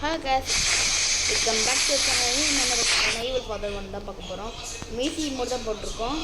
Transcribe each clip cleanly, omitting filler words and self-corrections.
Hello guys, welcome back to the channel. நம்ம Evil Father 1 தான் பார்க்க போறோம். மீசி மோட் தான் போட்டுருக்கோம்.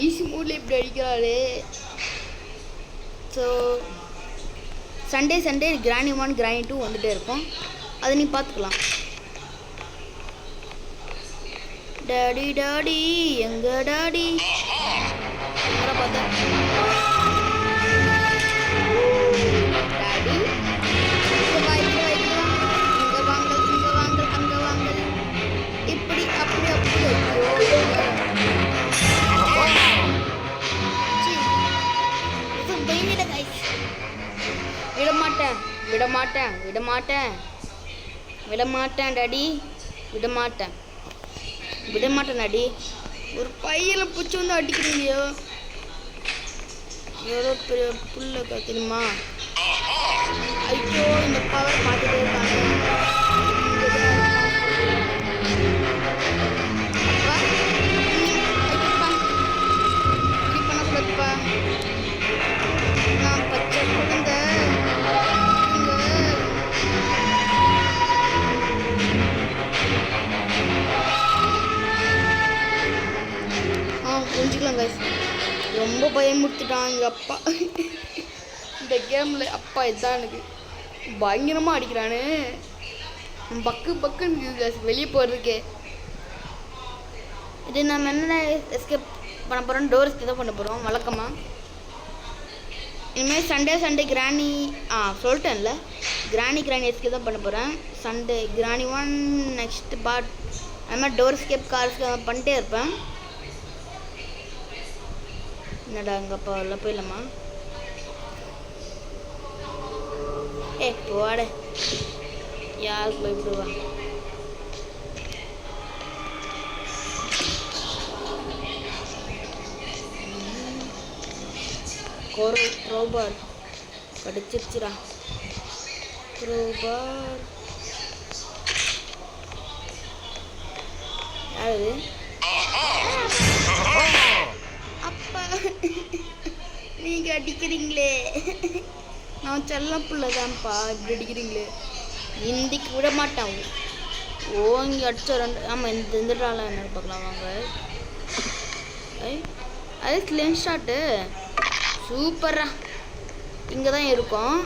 ஈஸி மூட்ல இப்படி அடிக்கிறாளே. ஸோ சண்டே கிராணி 1 கிராணி 2 வந்துட்டே இருக்கும். அதை நீ பார்த்துக்கலாம். டாடி டாடி எங்க டாடி பார்த்தா டாடி இங்க வாங்க அங்க வாங்க இப்படி அப்படி விடமாட்டேன் டாடி விடமாட்டேன் டாடி. ஒரு பையில பூச்சி வந்து அடிக்கிறீங்கயோ, எவ்வளோ பெரிய புல்ல தெரியுமா? ஐயோ இந்த பவர் பார்த்துட்டே இருக்காங்க. இப்படி பண்ணக்கூடாதுப்பா. நான் பச்சை குழந்தை. புரிஞ்சுக்கலாம் guys. ரொம்ப பயமுறுத்திட்டான் எங்கள் அப்பா. இந்த கேமில் அப்பா இதுதான் எனக்கு பயங்கரமாக அடிக்கிறானு. பக்குன்னு வெளியே போகிறதுக்கே. இது நம்ம என்ன எஸ்கேப் பண்ண போகிறோம், டோர் எஸ்கேப் தான் பண்ண போகிறோம் வழக்கமாக. இனிமேல் சண்டே கிராணி சொல்லிட்டேன்ல, கிராணி எஸ்கேப் தான் பண்ண போகிறேன். சண்டே கிராணி 1 நெக்ஸ்ட் பார்ட் அது மாதிரி டோர் எஸ்கேப் கார் பண்ணிட்டே இருப்பேன். என்னடா அங்கப்பா எல்லாம் போயிடலாமா? போட யாருக்கு பயப்படுவா? க்ரோபார் கடிச்சிருச்சுடா. க்ரோபார் யாரு? அப்பா நீங்கள் அடிக்கிறீங்களே. நான் செல்லம் பிள்ளைதான்ப்பா, இப்படி அடிக்கிறீங்களே. இந்திக்கு விட மாட்டான். இங்கே அடிச்ச 2 ஆமாம் இந்த ட்ராலாம் என்னன்னு பார்க்கலாம் வாங்க. அது ஸ்லிங் ஷாட்டு சூப்பரா இங்கே தான் இருக்கும்.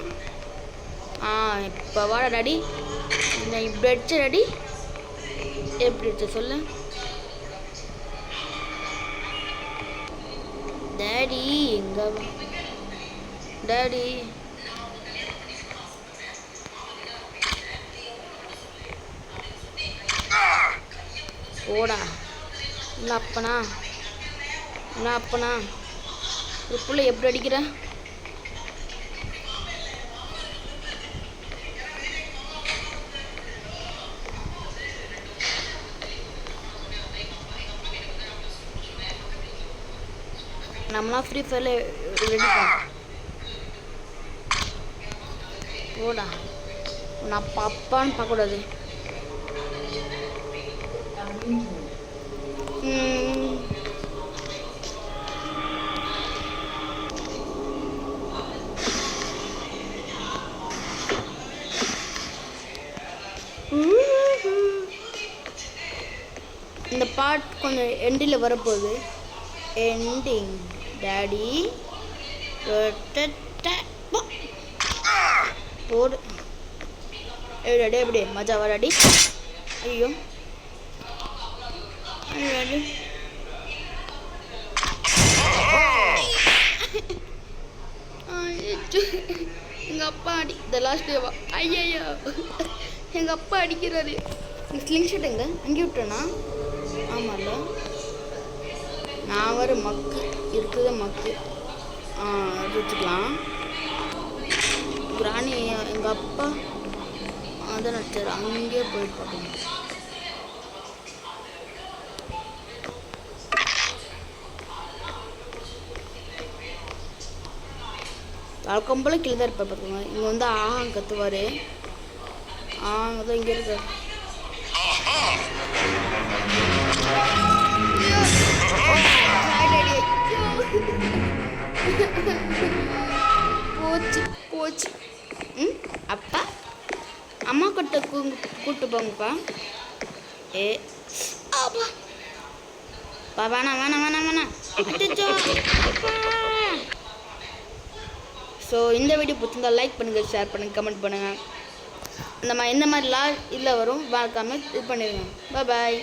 இப்போ வாடா டாடி. நான் இப்படி அடிச்ச டாடி, எப்படி அடிச்ச சொல்லு டாடி. எங்க டாடி? போடா. இல்லை அப்பனா ஒரு பிள்ளை எப்படி அடிக்கிற? நம்மளாம் ஃப்ரீ ஃபயரில் ரெடி பண்ண. போடா. நான் அப்பான்னு பார்க்கக்கூடாது. இந்த பார்ட் கொஞ்சம் எண்டில் வரப்போகுது. எண்டிங் டாடி போடு. டாடி எப்படி மஜாவா டாடி? ஐயோ இந்த லாஸ்ட் டேவா ஐயோ எங்கள் அப்பா அடிக்கிறாரு. ஸ்லிங் ஷாட் எங்க அங்கே விட்டேனா? ஆமாம்ல நான் வர மக்கு இருக்குது மக்கு அது வச்சுக்கலாம். கிராணி எங்கள் அப்பா அதான் நடிச்சார் அங்கேயே போயிட்டு பார்க்கணும். வழக்கம் போல் கீழே தான் இருப்பேன் பார்த்துக்கோங்க. இங்கே வந்து கற்றுவார். அதான் இங்கே இருக்க போச்சு போச்சு. அப்பா அம்மா கிட்ட கூப்பிட்டு போங்கப்பா. அப்பா வேணாம் வேணாம் வேணாம் வேணாம். ஸோ இந்த வீடியோ பிடிச்சிருந்தா லைக் பண்ணுங்கள், ஷேர் பண்ணுங்கள், கமெண்ட் பண்ணுங்கள். இந்த மாதிரி இதில் வரும் மறக்காமல் இது பண்ணிடுங்க. பாய்.